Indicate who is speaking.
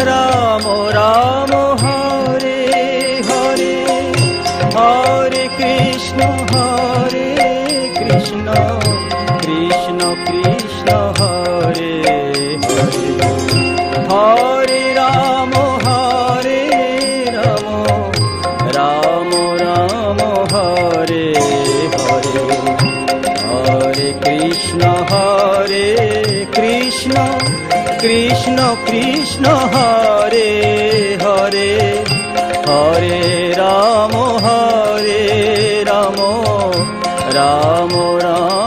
Speaker 1: Ram Ram Hare Hare, Hare Krishna Krishna Krishna Hare Hare, Hare Ram Ram Ram Hare Hare, Hare Krishna Krishna Krishna Hare Hare, Hare Ram Ram Ram